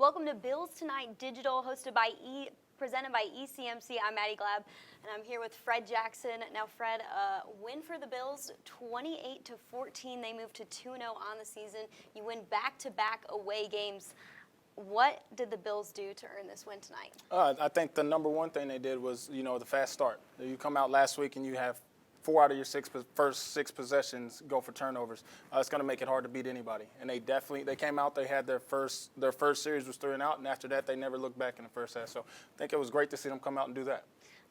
Welcome to Bills Tonight Digital, presented by ECMC. I'm Maddie Glab, and I'm here with Fred Jackson. Now, Fred, win for the Bills, 28-14. They moved to 2-0 on the season. You win back-to-back away games. What did the Bills do to earn this win tonight? I think the number one thing they did was, the fast start. You come out last week and you have 4 out of your first six possessions go for turnovers. It's going to make it hard to beat anybody. And they came out, they had their first series was 3 and out, and after that they never looked back in the first half. So I think it was great to see them come out and do that.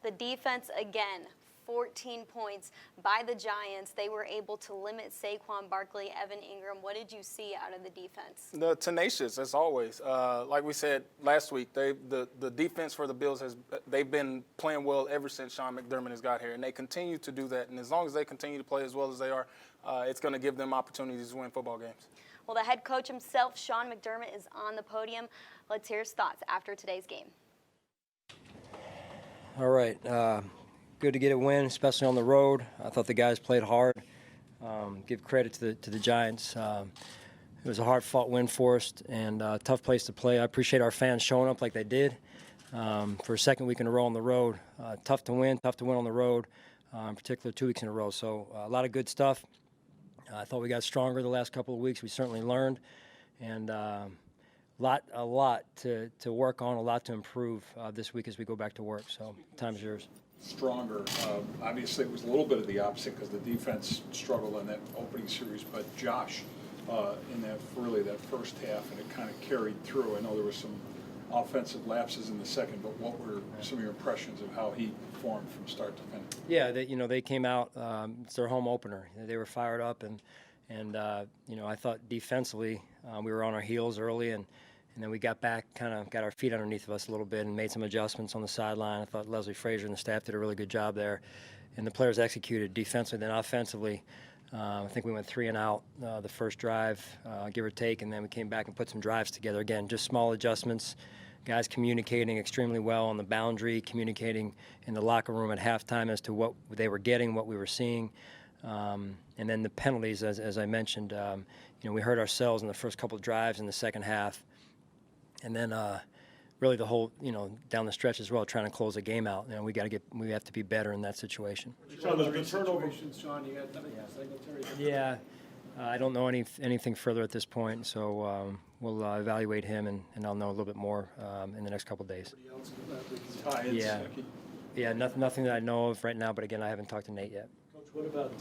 The defense, again, 14 points by the Giants. They were able to limit Saquon Barkley, Evan Ingram. What did you see out of the defense? The tenacious, as always. Like we said last week, the defense for the Bills they've been playing well ever since Shaun Mcdermott has got here, and they continue to do that. And as long as they continue to play as well as they are, it's going to give them opportunities to win football games. Well, the head coach himself, Shaun Mcdermott, is on the podium. Let's hear his thoughts after today's game. All right. Good to get a win, especially on the road. I thought the guys played hard. Give credit to the Giants. It was a hard-fought win for us and a tough place to play. I appreciate our fans showing up like they did for a second week in a row on the road. Tough to win on the road, in particular 2 weeks in a row. So a lot of good stuff. I thought we got stronger the last couple of weeks. We certainly learned, and a lot to work on, a lot to improve this week as we go back to work. So time's yours. Stronger. Obviously, it was a little bit of the opposite because the defense struggled in that opening series. But Josh, in that first half, and it kind of carried through. I know there was some offensive lapses in the second, but what were some of your impressions of how he performed from start to finish? Yeah, they came out. It's their home opener. They were fired up, and I thought defensively we were on our heels early, and then we got back, kind of got our feet underneath of us a little bit and made some adjustments on the sideline. I thought Leslie Frazier and the staff did a really good job there. And the players executed defensively. Then offensively, I think we went 3 and out the first drive, give or take, and then we came back and put some drives together. Again, just small adjustments. Guys communicating extremely well on the boundary, communicating in the locker room at halftime as to what they were getting, what we were seeing. And then the penalties, as I mentioned, we hurt ourselves in the first couple of drives in the second half. And then really the whole, down the stretch as well, trying to close the game out. We have to be better in that situation. Shaun, the turnover. Shaun, you had Singletary. Yeah, I don't know anything further at this point, so we'll evaluate him, and I'll know a little bit more in the next couple of days. Yeah, nothing that I know of right now, but again, I haven't talked to Nate yet. Coach, what about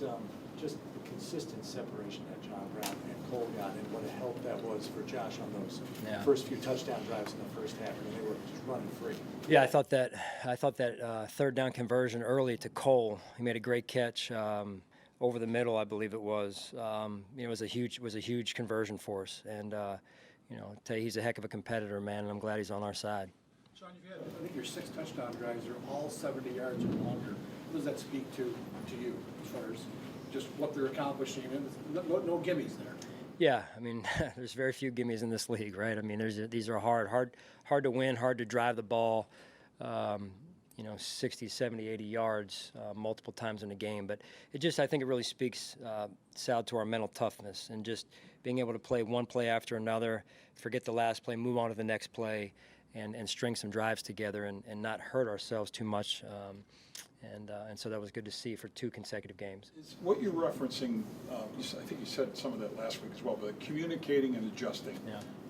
just the consistent separation that John Brown and Cole got, and what a help that was for Josh on those first few touchdown drives in the first half? I mean, they were just running free. Yeah, I thought that third down conversion early to Cole, he made a great catch over the middle, I believe it was. It was a huge conversion for us, and tell you, he's a heck of a competitor, man, and I'm glad he's on our side. Shaun, I think your 6 touchdown drives are all 70 yards or longer. What does that speak to you as far as just what they're accomplishing? No gimmies there. Yeah, I mean, there's very few gimmies in this league, right? I mean, these are hard to win, hard to drive the ball, 60, 70, 80 yards multiple times in a game. But I think it really speaks, Sal, to our mental toughness and just being able to play one play after another, forget the last play, move on to the next play, and string some drives together and not hurt ourselves too much. And so that was good to see for 2 consecutive games. Is what you're referencing, I think you said some of that last week as well, but communicating and adjusting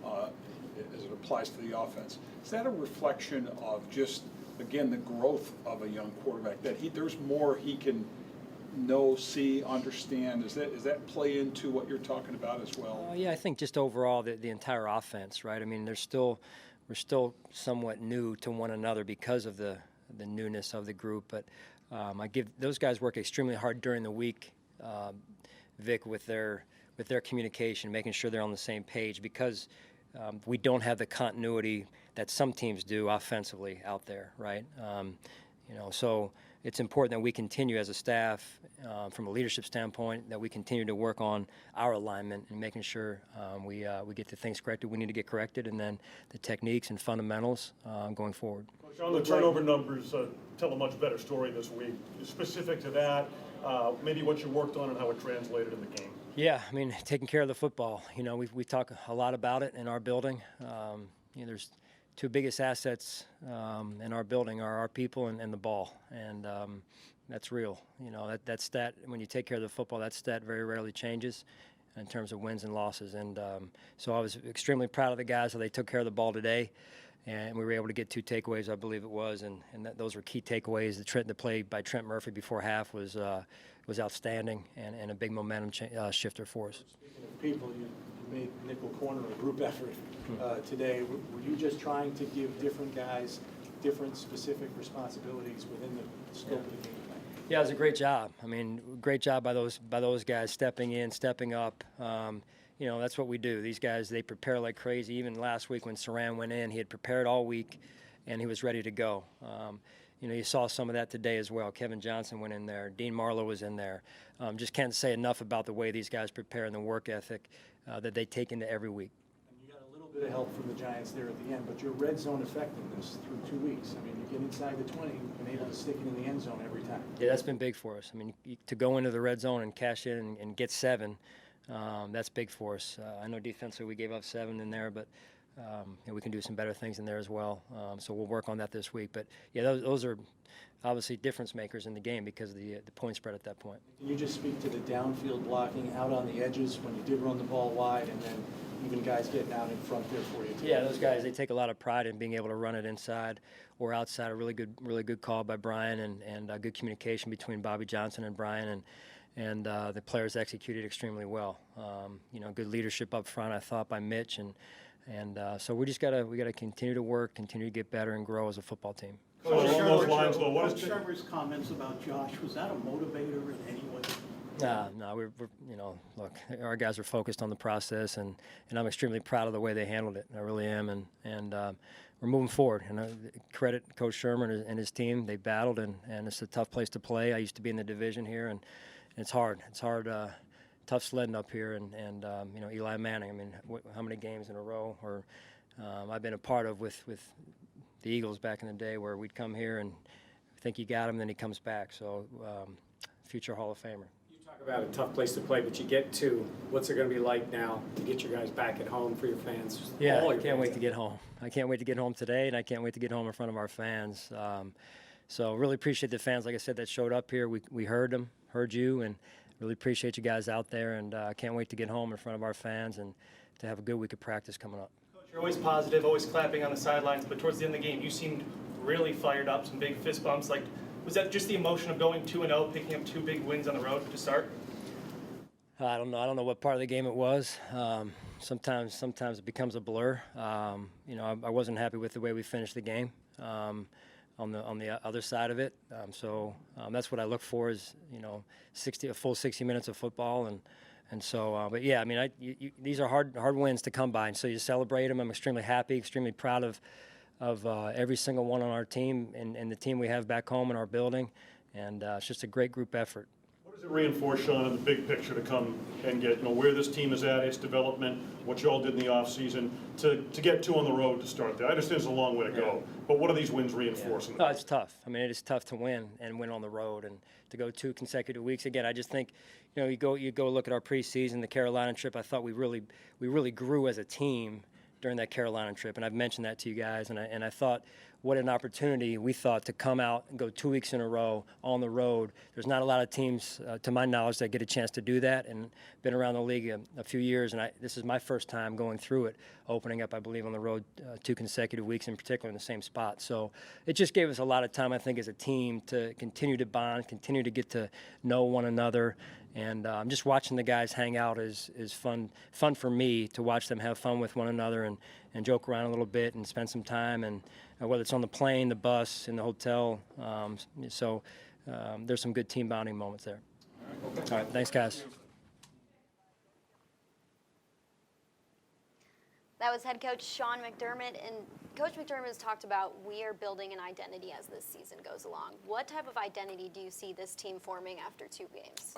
as it applies to the offense, is that a reflection of just, again, the growth of a young quarterback, that there's more he can know, see, understand? Does that play into what you're talking about as well? Yeah, I think just overall the entire offense, right? I mean, we're still somewhat new to one another because of the newness of the group, but those guys work extremely hard during the week, Vic, with their communication, making sure they're on the same page, because we don't have the continuity that some teams do offensively out there, right? So it's important that we continue as a staff, from a leadership standpoint, that we continue to work on our alignment and making sure we get the things corrected we need to get corrected, and then the techniques and fundamentals going forward. Shaun, the turnover numbers tell a much better story this week. Specific to that, maybe what you worked on and how it translated in the game. Yeah, I mean, taking care of the football. We talk a lot about it in our building. there's two biggest assets in our building are our people and the ball, and that's real. That stat, when you take care of the football, that stat very rarely changes in terms of wins and losses. And so I was extremely proud of the guys how they took care of the ball today, and we were able to get 2 takeaways, I believe it was, and those were key takeaways. The play by Trent Murphy before half was outstanding and a big momentum shifter for us. Speaking of people, you made nickel corner a group effort today. Were you just trying to give different guys different specific responsibilities within the scope of the game plan? Yeah, it was a great job. I mean, great job by those guys stepping in, stepping up. That's what we do. These guys, they prepare like crazy. Even last week when Saran went in, he had prepared all week, and he was ready to go. You saw some of that today as well. Kevin Johnson went in there. Dean Marlowe was in there. Just can't say enough about the way these guys prepare and the work ethic that they take into every week. And you got a little bit of help from the Giants there at the end, but your red zone effectiveness through 2 weeks. I mean, you get inside the 20, you've been able to stick it in the end zone every time. Yeah, that's been big for us. I mean, to go into the red zone and cash in and get 7, that's big for us. I know defensively we gave up 7 in there, but we can do some better things in there as well. So we'll work on that this week. But yeah, those are obviously difference makers in the game because of the point spread at that point. Can you just speak to the downfield blocking out on the edges when you did run the ball wide, and then even guys getting out in front there for you too? Yeah, those guys, they take a lot of pride in being able to run it inside or outside. A really good call by Brian and good communication between Bobby Johnson and Brian, and the players executed extremely well. Good leadership up front, I thought, by Mitch, and so we gotta continue to work, continue to get better, and grow as a football team. Coach, along those lines, though, what is Coach Shermer's comments about Josh, was that a motivator in any way? No, we're look, our guys are focused on the process, and I'm extremely proud of the way they handled it. I really am, and we're moving forward. And I credit Coach Shermer and his team. They battled, and it's a tough place to play. I used to be in the division here, and it's hard. It's hard. Tough sledding up here, and Eli Manning. I mean, how many games in a row? Or I've been a part of with the Eagles back in the day, where we'd come here and think you got him, then he comes back. So, future Hall of Famer. You talk about a tough place to play, but you get to. What's it going to be like now to get your guys back at home for your fans? Yeah, I can't wait to get home. I can't wait to get home today, and I can't wait to get home in front of our fans. So really appreciate the fans, like I said, that showed up here. We heard them, heard you, and really appreciate you guys out there, and I can't wait to get home in front of our fans and to have a good week of practice coming up. Coach, you're always positive, always clapping on the sidelines, but towards the end of the game, you seemed really fired up, some big fist bumps. Like, was that just the emotion of going 2-0, picking up 2 big wins on the road to start? I don't know. I don't know what part of the game it was. Sometimes it becomes a blur. I wasn't happy with the way we finished the game. On the other side of it, so that's what I look for is a full 60 minutes of football, and so but yeah, I mean these are hard wins to come by, and so you celebrate them. I'm extremely happy, extremely proud of every single one on our team and the team we have back home in our building, and it's just a great group effort. What does it reinforce, Shaun, in the big picture to come and get, where this team is at, its development, what you all did in the offseason, to get 2 on the road to start there? I understand it's a long way to go, but what do these wins reinforce? Yeah. No, it's tough. I mean, it is tough to win on the road, and to go 2 consecutive weeks. Again, I just think, you go look at our preseason, the Carolina trip. I thought we really grew as a team during that Carolina trip, and I've mentioned that to you guys, and I thought what an opportunity we thought to come out and go 2 weeks in a row on the road. There's not a lot of teams, to my knowledge, that get a chance to do that, and been around the league a few years, and this is my first time going through it, opening up, I believe, on the road 2 consecutive weeks, in particular in the same spot. So it just gave us a lot of time, I think, as a team to continue to bond, continue to get to know one another, and just watching the guys hang out is fun for me, to watch them have fun with one another and joke around a little bit and spend some time, and whether it's on the plane, the bus, in the hotel. So there's some good team bonding moments there. All right, thanks, guys. That was head coach Shaun Mcdermott, and Coach McDermott has talked about we are building an identity as this season goes along. What type of identity do you see this team forming after 2 games?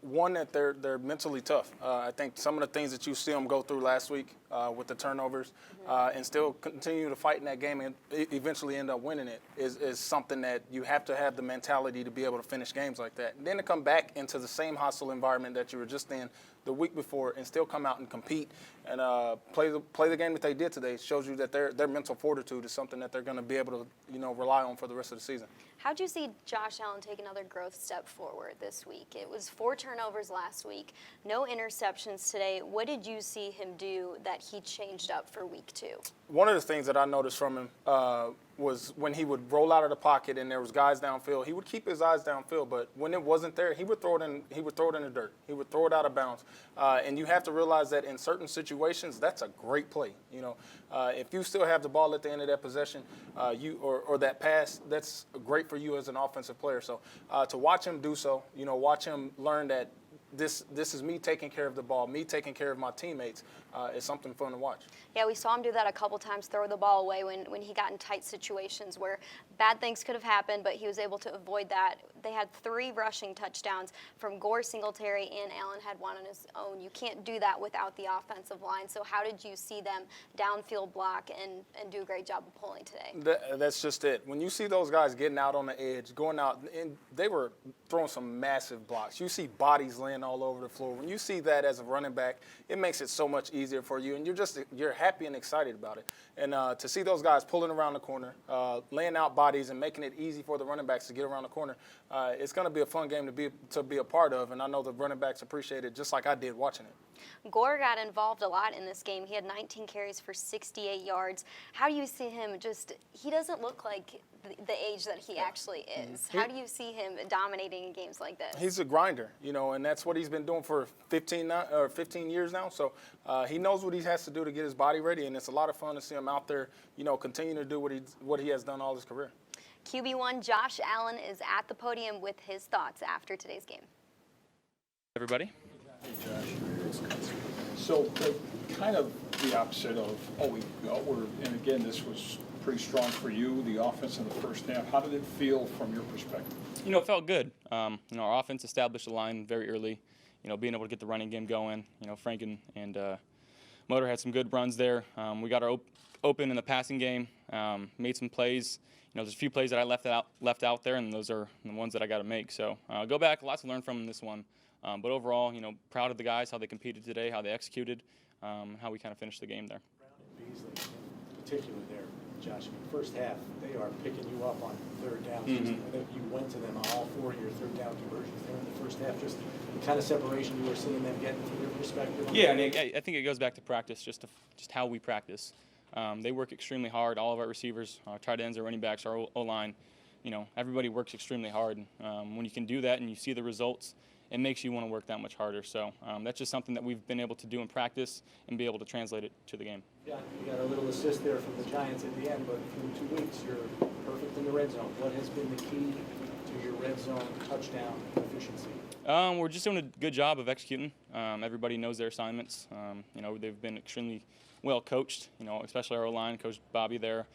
One, that they're mentally tough. I think some of the things that you see them go through last week with the turnovers and still continue to fight in that game and eventually end up winning it is something that you have to have the mentality to be able to finish games like that. And then to come back into the same hostile environment that you were just in the week before and still come out and compete and play the game that they did today shows you that their mental fortitude is something that they're going to be able to rely on for the rest of the season. How'd you see Josh Allen take another growth step forward this week? It was 4 turnovers last week, no interceptions today. What did you see him do that he changed up for week 2? One of the things that I noticed from him was when he would roll out of the pocket and there was guys downfield, he would keep his eyes downfield, but when it wasn't there, he would throw it in the dirt. He would throw it out of bounds. And you have to realize that in certain situations, that's a great play. If you still have the ball at the end of that possession, or that pass, that's great for you as an offensive player. So to watch him do so, watch him learn that this is me taking care of the ball, me taking care of my teammates, is something fun to watch. Yeah, we saw him do that a couple times, throw the ball away when he got in tight situations where bad things could have happened, but he was able to avoid that. They had 3 rushing touchdowns from Gore, Singletary, and Allen had 1 on his own. You can't do that without the offensive line. So how did you see them downfield block and do a great job of pulling today? That's just it. When you see those guys getting out on the edge, going out, and they were throwing some massive blocks. You see bodies laying all over the floor. When you see that as a running back, it makes it so much easier for you, and you're happy and excited about it. And to see those guys pulling around the corner, laying out bodies and making it easy for the running backs to get around the corner, it's going to be a fun game to be a part of, and I know the running backs appreciate it just like I did watching it. Gore got involved a lot in this game. He had 19 carries for 68 yards. How do you see him he doesn't look like the age that he actually is. How do you see him dominating in games like this? He's a grinder, and that's what he's been doing for 15 years now. So he knows what he has to do to get his body ready, and it's a lot of fun to see him out there, continue to do what he has done all his career. QB1 Josh Allen is at the podium with his thoughts after today's game. Everybody. Hey, Josh. So kind of the opposite of a week ago, and again, this was pretty strong for you, the offense in the first half. How did it feel from your perspective? It felt good. Our offense established the line very early, being able to get the running game going. Frank and Motor had some good runs there. We got our open in the passing game, made some plays. There's a few plays that I left out there, and those are the ones that I got to make. So go back, lots to learn from this one. But overall, proud of the guys, how they competed today, how they executed, how we kind of finished the game there. Brown and Beasley in particular there, Josh. First half, they are picking you up on 3rd down. I think you went to them on all 4 of your 3rd down conversions there in the first half. Just the kind of separation you were seeing them getting from your perspective. Yeah, and I think it goes back to practice, just how we practice. They work extremely hard. All of our receivers, our tight ends, our running backs, our O-line, everybody works extremely hard. When you can do that and you see the results, it makes you want to work that much harder. So that's just something that we've been able to do in practice and be able to translate it to the game. Yeah, you got a little assist there from the Giants at the end, but through 2 weeks, you're perfect in the red zone. What has been the key to your red zone touchdown efficiency? We're just doing a good job of executing. Everybody knows their assignments. They've been extremely well coached, especially our O-line, Coach Bobby there.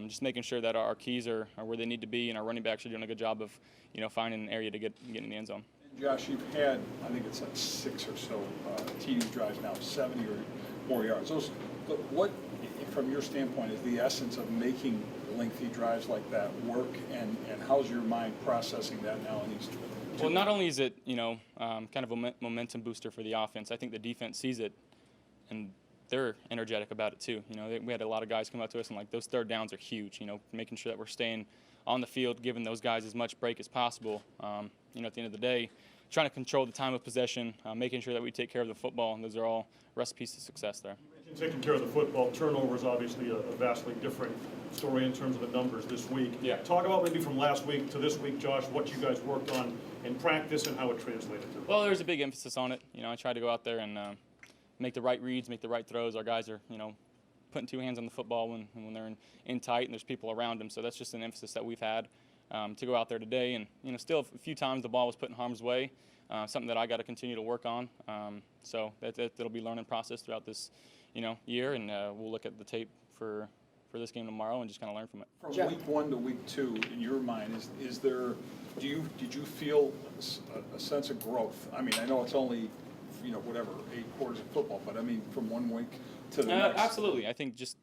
Just making sure that our keys are where they need to be, and our running backs are doing a good job of, finding an area to get in the end zone. Josh, you've had, I think it's like 6 or so TD drives now, 70 or more yards. What, from your standpoint, is the essence of making lengthy drives like that work, and how's your mind processing that now in these 2 Well, not only is it, kind of a momentum booster for the offense, I think the defense sees it, and they're energetic about it too. We had a lot of guys come up to us, and those 3rd downs are huge. Making sure that we're staying on the field, giving those guys as much break as possible. At the end of the day, trying to control the time of possession, making sure that we take care of the football, and those are all recipes to success there. Taking care of the football, turnover is obviously a vastly different story in terms of the numbers this week. Yeah. Talk about maybe from last week to this week, Josh, what you guys worked on in practice and how it translated to. Well, there's a big emphasis on it. I try to go out there and make the right reads, make the right throws. Our guys are, putting 2 hands on the football when they're in tight and there's people around them. So that's just an emphasis that we've had to go out there today. And, still a few times the ball was put in harm's way, something that I got to continue to work on. So that'll be a learning process throughout this, year, and we'll look at the tape for for this game tomorrow and just kind of learn from it. From week 1 to week 2, in your mind, is there, did you feel a sense of growth? I mean, I know it's only, whatever, 8 quarters of football, but I mean, from one week to the next. Absolutely. I think just,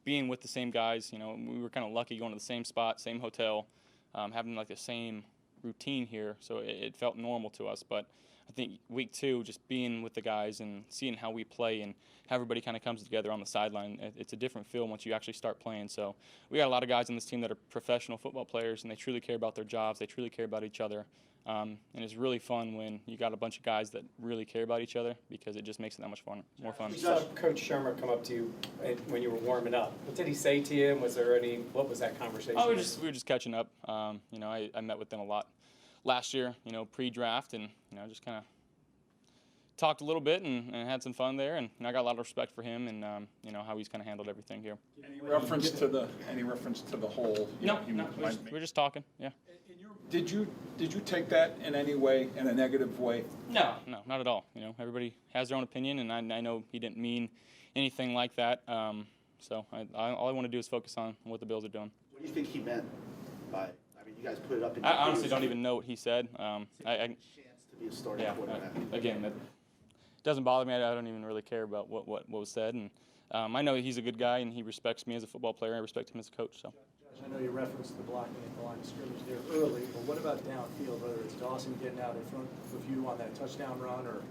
being with the same guys, we were kind of lucky going to the same spot, same hotel, having like the same routine here, so it felt normal to us. But I think week 2, just being with the guys and seeing how we play and how everybody kind of comes together on the sideline, it's a different feel once you actually start playing. So we got a lot of guys on this team that are professional football players, and they truly care about their jobs. They truly care about each other. And it's really fun when you got a bunch of guys that really care about each other, because it just makes it that much more fun. You saw Coach Shermer come up to you when you were warming up. What did he say to you? What was that conversation? Oh, we were just catching up. I met with them a lot last year, pre-draft, and just kind of talked a little bit and had some fun there, and I got a lot of respect for him and how he's kind of handled everything here. Any reference to the whole? No, we're just talking. Yeah. Did you take that in any way, in a negative way? No, not at all. Everybody has their own opinion, and I know he didn't mean anything like that. So all I want to do is focus on what the Bills are doing. What do you think he meant by? I mean, you guys put it up in. I honestly don't even know what he said. Chance to be a starting quarterback. Again, that doesn't bother me. I don't even really care about what was said, and I know he's a good guy and he respects me as a football player. I respect him as a coach. So. I know you referenced the blocking at the line of scrimmage there early, but what about downfield, whether it's Dawson getting out in front of you on that touchdown run or...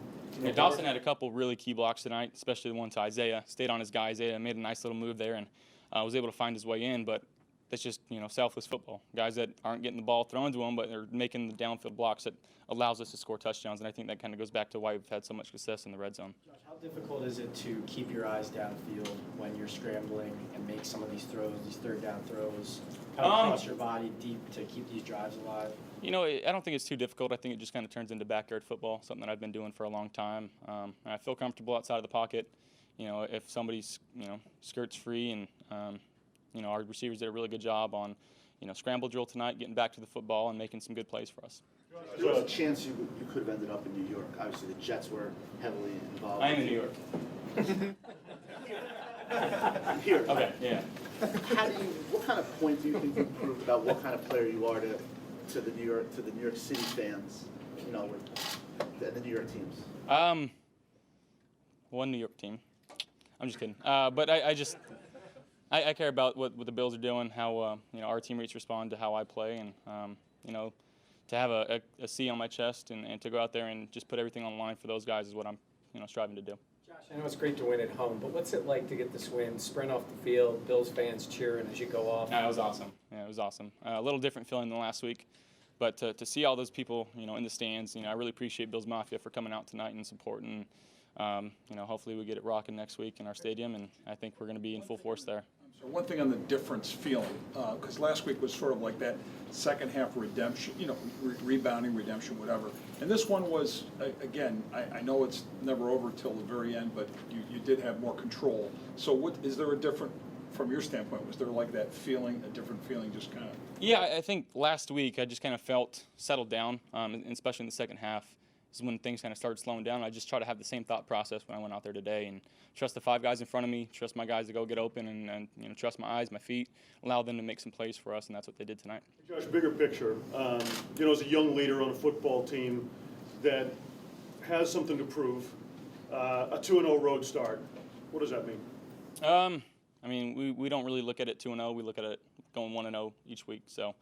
Yeah, Dawson had a couple really key blocks tonight, especially the one to Isaiah. Stayed on his guy. Isaiah made a nice little move there and was able to find his way in, but that's just, selfless football. Guys that aren't getting the ball thrown to them, but they're making the downfield blocks that allows us to score touchdowns, and I think that kind of goes back to why we've had so much success in the red zone. Josh, how difficult is it to keep your eyes downfield when you're scrambling and make some of these throws, these third down throws, kind of cross your body deep to keep these drives alive? I don't think it's too difficult. I think it just kind of turns into backyard football, something that I've been doing for a long time. And I feel comfortable outside of the pocket. If somebody's, skirts free and, our receivers did a really good job on, scramble drill tonight, getting back to the football and making some good plays for us. There was a chance you could have ended up in New York. Obviously, the Jets were heavily involved. I am in New York. Here. Okay, yeah. What kind of point do you think you proved about what kind of player you are to the New York City fans, with the New York teams? One New York team. I'm just kidding. But I care about what the Bills are doing, how our teammates respond to how I play, and to have a C on my chest and to go out there and just put everything on the line for those guys is what I'm striving to do. Josh, I know it's great to win at home, but what's it like to get this win, sprint off the field, Bills fans cheering as you go off? It was awesome. Yeah, it was awesome. A little different feeling than last week, but to see all those people in the stands, I really appreciate Bills Mafia for coming out tonight and supporting. Hopefully we get it rocking next week in our stadium, and I think we're going to be in full force there. So one thing on the difference feeling, because last week was sort of like that second half redemption, rebounding, redemption, whatever. And this one was, again, I know it's never over till the very end, but you did have more control. So is there a different, from your standpoint, was there like that feeling, a different feeling just kind of? Yeah, I think last week I just kind of felt settled down, especially in the second half. Is when things kind of started slowing down. I just try to have the same thought process when I went out there today and trust the 5 guys in front of me, trust my guys to go get open, and trust my eyes, my feet, allow them to make some plays for us, and that's what they did tonight. Josh, bigger picture, as a young leader on a football team that has something to prove, a 2-0 road start, what does that mean? We don't really look at it 2-0. We look at it going 1-0 each week. So,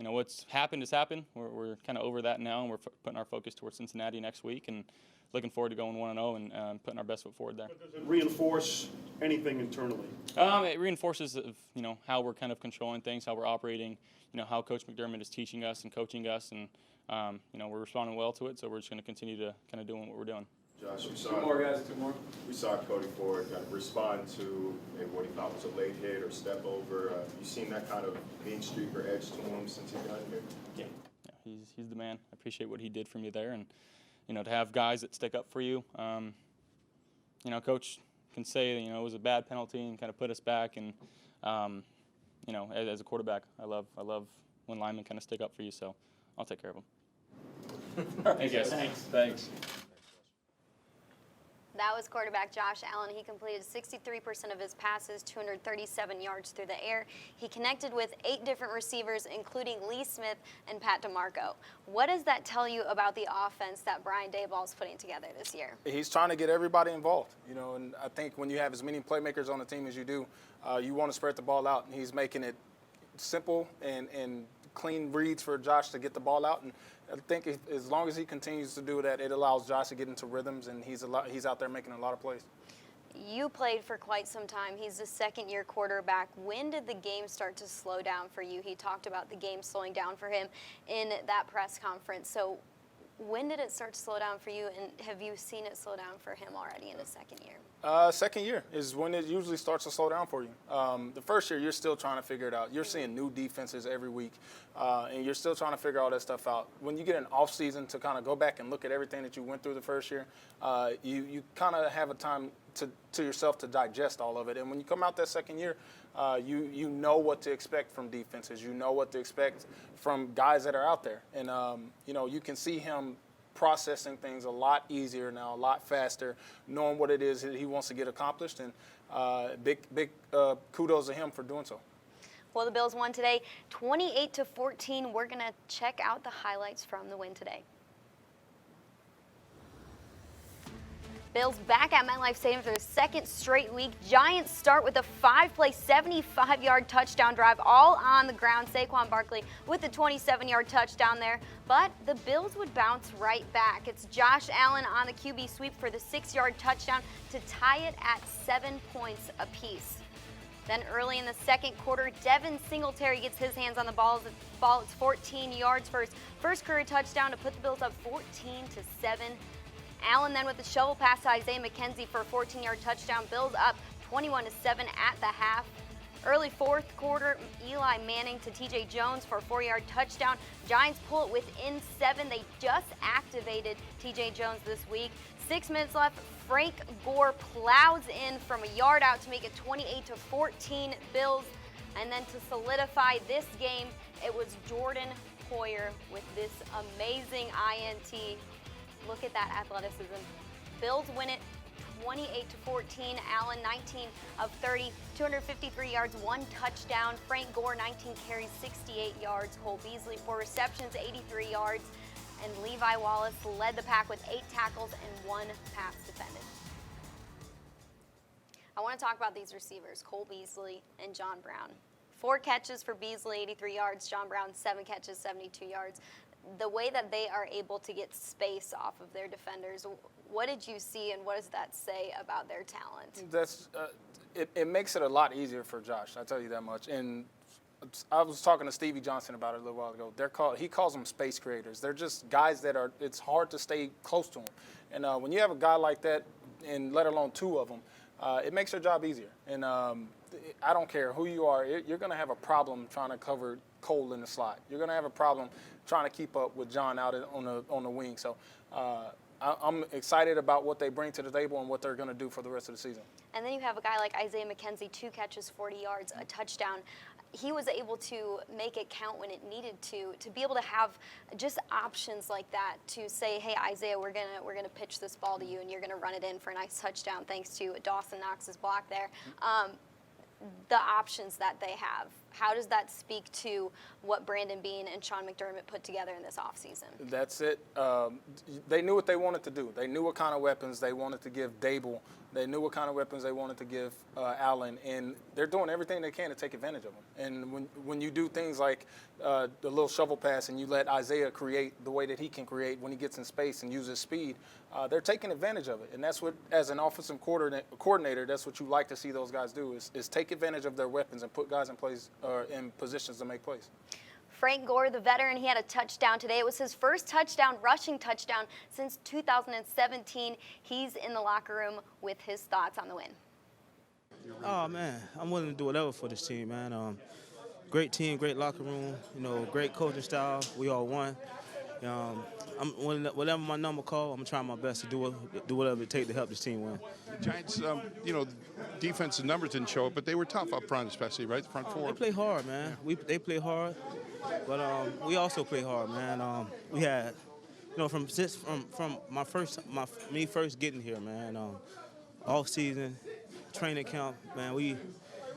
what's happened has happened. We're kind of over that now, and we're putting our focus towards Cincinnati next week, and looking forward to going 1-0 and putting our best foot forward there. But does it reinforce anything internally? It reinforces, how we're kind of controlling things, how we're operating, how Coach McDermott is teaching us and coaching us, and we're responding well to it. So we're just going to continue to kind of doing what we're doing. Josh, Two more. We saw Cody Ford kind of respond to what he thought was a late hit or step over. You seen that kind of mean streak or edge to him since he got here? Yeah, he's the man. I appreciate what he did for me there, and to have guys that stick up for you. Coach can say it was a bad penalty and kind of put us back, and as a quarterback, I love when linemen kind of stick up for you. So I'll take care of them. Thanks, guys. Thanks. That was quarterback Josh Allen. He completed 63% of his passes, 237 yards through the air. He connected with 8 different receivers, including Lee Smith and Pat DeMarco. What does that tell you about the offense that Brian Daboll's putting together this year? He's trying to get everybody involved, and I think when you have as many playmakers on the team as you do, you want to spread the ball out, and he's making it simple and clean reads for Josh to get the ball out. And I think as long as he continues to do that, it allows Josh to get into rhythms, and he's out there making a lot of plays. You played for quite some time. He's a second-year quarterback. When did the game start to slow down for you? He talked about the game slowing down for him in that press conference. So when did it start to slow down for you, and have you seen it slow down for him already in his second year? Second year is when it usually starts to slow down for you. The first year, you're still trying to figure it out. You're seeing new defenses every week, and you're still trying to figure all that stuff out. When you get an off season to kind of go back and look at everything that you went through the first year, you kind of have a time to yourself to digest all of it. And when you come out that second year, you know what to expect from defenses. You know what to expect from guys that are out there. And, you can see him processing things a lot easier now, a lot faster, knowing what it is that he wants to get accomplished. And big kudos to him for doing so. Well, the Bills won today 28-14. We're going to check out the highlights from the win today. Bills back at MetLife Stadium for the second straight week. Giants start with a 5-play, 75-yard touchdown drive, all on the ground. Saquon Barkley with the 27-yard touchdown there. But the Bills would bounce right back. It's Josh Allen on the QB sweep for the 6-yard touchdown to tie it at 7 points apiece. Then early in the second quarter, Devin Singletary gets his hands on the ball. It's 14 yards for his first career touchdown to put the Bills up 14-7. Allen then with the shovel pass to Isaiah Mackenzie for a 14-yard touchdown. Bills up 21-7 at the half. Early fourth quarter, Eli Manning to TJ Jones for a 4-yard touchdown. Giants pull it within 7. They just activated TJ Jones this week. 6 minutes left. Frank Gore plows in from a yard out to make it 28-14 Bills. And then to solidify this game, it was Jordan Poyer with this amazing INT. Look at that athleticism. Bills win it 28-14. Allen, 19 of 30, 253 yards, 1 touchdown. Frank Gore, 19 carries, 68 yards. Cole Beasley, 4 receptions, 83 yards. And Levi Wallace led the pack with 8 tackles and 1 pass defended. I want to talk about these receivers, Cole Beasley and John Brown. 4 catches for Beasley, 83 yards. John Brown, 7 catches, 72 yards. The way that they are able to get space off of their defenders, what did you see, and what does that say about their talent? It makes it a lot easier for Josh, I tell you that much. And I was talking to Stevie Johnson about it a little while ago. He calls them space creators. They're just guys that it's hard to stay close to them. And when you have a guy like that, and let alone 2 of them, it makes their job easier. And I don't care who you are, you're going to have a problem trying to cover Cole in the slot. You're going to have a problem trying to keep up with John out on the wing. So I'm excited about what they bring to the table and what they're going to do for the rest of the season. And then you have a guy like Isaiah Mackenzie, 2 catches, 40 yards, a touchdown. He was able to make it count when it needed to be able to have just options like that to say, hey, Isaiah, we're gonna pitch this ball to you, and you're gonna run it in for a nice touchdown thanks to Dawson Knox's block there. The options that they have, how does that speak to what Brandon Beane and Shaun Mcdermott put together in this offseason? That's it. They knew what they wanted to do. They knew what kind of weapons they wanted to give Dable. They knew what kind of weapons they wanted to give Allen, and they're doing everything they can to take advantage of them. And when you do things like the little shovel pass and you let Isaiah create the way that he can create when he gets in space and uses speed, they're taking advantage of it. And that's what, as an offensive coordinator, that's what you like to see those guys do is take advantage of their weapons and put guys in place or in positions to make plays. Frank Gore, the veteran, he had a touchdown today. It was his first rushing touchdown since 2017. He's in the locker room with his thoughts on the win. Oh, man, I'm willing to do whatever for this team, man. Great team, great locker room, great coaching style. We all won. Whatever my number call, I'm trying my best to do whatever it takes to help this team win. The Giants, defensive numbers didn't show it, but they were tough up front, especially, right? The front 4. They play hard, man. They play hard, but we also play hard, man. We had from me first getting here, man. Off season, training camp, man. We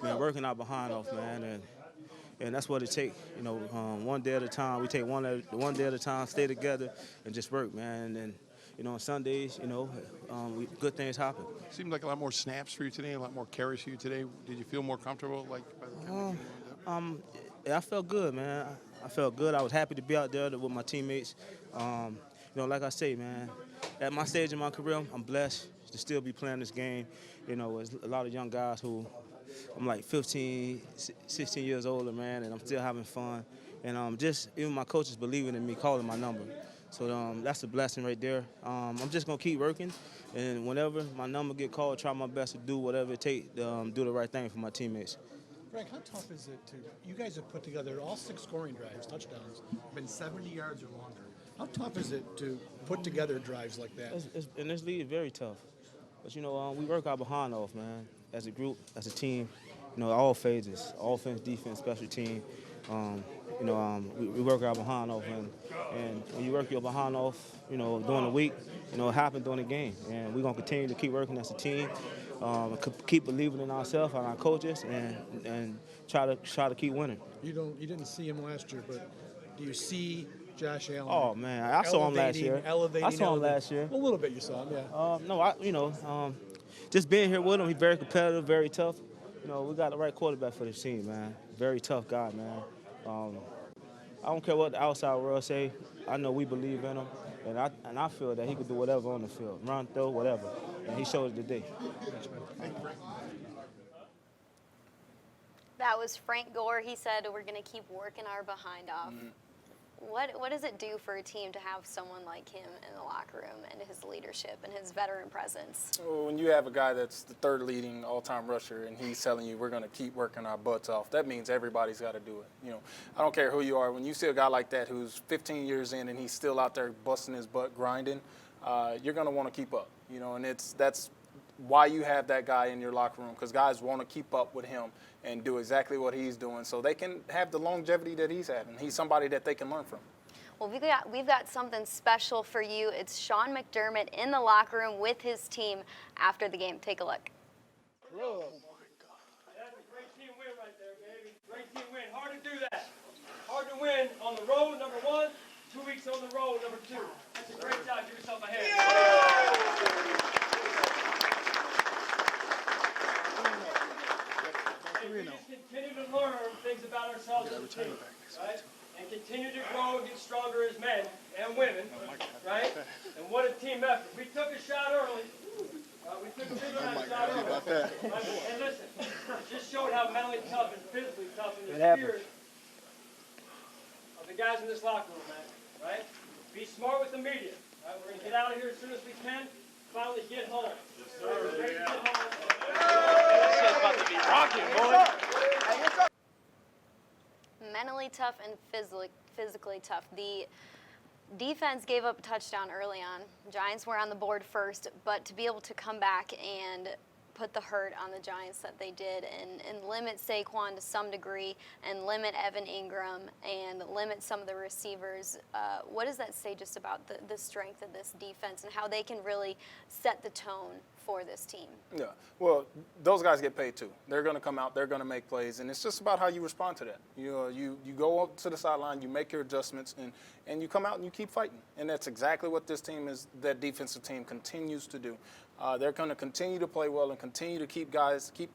been working our behind off, man, and that's what it takes. One day at a time. We take one day at a time, stay together, and just work, man. And on Sundays, good things happen. Seemed like a lot more snaps for you today, a lot more carries for you today. Did you feel more comfortable, like, by the time the game ended up? Yeah, I felt good, man. I felt good. I was happy to be out there with my teammates. Like I say, man, at my stage in my career, I'm blessed to still be playing this game. There's a lot of young guys who I'm like 15, 16 years older, man, and I'm still having fun. And just even my coaches believing in me, calling my number. So that's a blessing right there. I'm just going to keep working, and whenever my number get called, try my best to do whatever it takes to do the right thing for my teammates. Frank, how tough is it you guys have put together all 6 scoring drives, touchdowns, been 70 yards or longer. How tough is it to put together drives like that? In this league, it's very tough. But, we work our behind off, man, as a group, as a team, all phases, offense, defense, special team. We work our behind off, and when you work your behind off, during the week, it happens during the game. And we're going to continue to keep working as a team, keep believing in ourselves and our coaches, and try to keep winning. You didn't see him last year, but do you see Josh Allen? Oh man, I saw him last year. I saw him last year. A little bit, you saw him, yeah. Just being here with him, he's very competitive, very tough. We got the right quarterback for this team, man. Very tough guy, man. I don't care what the outside world say. I know we believe in him, and I feel that he could do whatever on the field, run, throw, whatever. And he showed it today. That was Frank Gore. He said we're going to keep working our behind off. Mm-hmm. What does it do for a team to have someone like him in the locker room and his leadership and his veteran presence? Well, when you have a guy that's the 3rd leading all-time rusher and he's telling you we're going to keep working our butts off, that means everybody's got to do it. I don't care who you are. When you see a guy like that who's 15 years in and he's still out there busting his butt grinding, you're going to want to keep up. And that's why you have that guy in your locker room, because guys want to keep up with him and do exactly what he's doing so they can have the longevity that he's having. He's somebody that they can learn from. Well, we've got something special for you. It's Shaun Mcdermott in the locker room with his team after the game. Take a look. Oh, my God. That's a great team win right there, baby. Great team win. Hard to do that. Hard to win on the road, number 1. 2 weeks on the road, number 2. That's a great job. Give yourself a hand. Yeah! We just continue to learn things about ourselves as a team, right? And continue to grow and get stronger as men and women, right? And what a team effort. We took a shot early. We took a big shot early. And listen, just showed how mentally tough and physically tough in the spirit of the guys in this locker room, man, right? Be smart with the media. Right? We're going to get out of here as soon as we can. Finally get home. Yes, sir. Great to get home. This is about to be rocking, boy. Mentally tough and physically tough. The defense gave up a touchdown early on. Giants were on the board first, but to be able to come back and put the hurt on the Giants that they did and limit Saquon to some degree and limit Evan Ingram and limit some of the receivers, what does that say just about the strength of this defense and how they can really set the tone for this team? Yeah, well, those guys get paid too. They're going to come out, they're going to make plays, and it's just about how you respond to that. You go up to the sideline, you make your adjustments, and you come out and you keep fighting. And that's exactly what this team that defensive team continues to do. They're going to continue to play well and continue to keep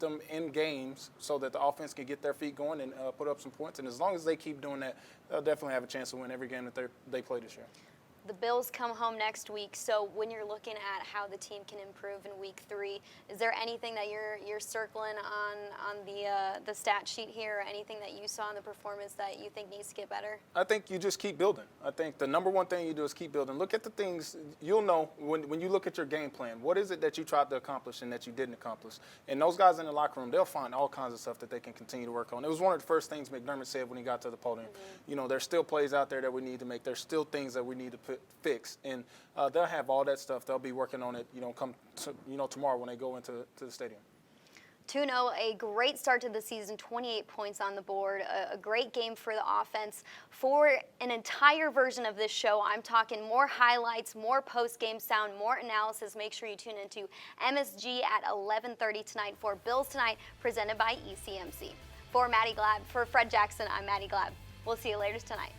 them in games so that the offense can get their feet going and put up some points. And as long as they keep doing that, they'll definitely have a chance to win every game that they play this year. The Bills come home next week, so when you're looking at how the team can improve in week 3, is there anything that you're circling on the stat sheet here, or anything that you saw in the performance that you think needs to get better? I think you just keep building. I think the number one thing you do is keep building. Look at the things, you'll know when you look at your game plan, what is it that you tried to accomplish and that you didn't accomplish? And those guys in the locker room, they'll find all kinds of stuff that they can continue to work on. It was one of the first things McDermott said when he got to the podium. Mm-hmm. There's still plays out there that we need to make. There's still things that we need to fix. And they'll have all that stuff. They'll be working on it, come tomorrow when they go into the stadium. 2-0, a great start to the season, 28 points on the board, a great game for the offense. For an entire version of this show, I'm talking more highlights, more post-game sound, more analysis. Make sure you tune into MSG at 11:30 tonight for Bills Tonight, presented by ECMC. For Maddie Glab, for Fred Jackson, I'm Maddie Glab. We'll see you later tonight.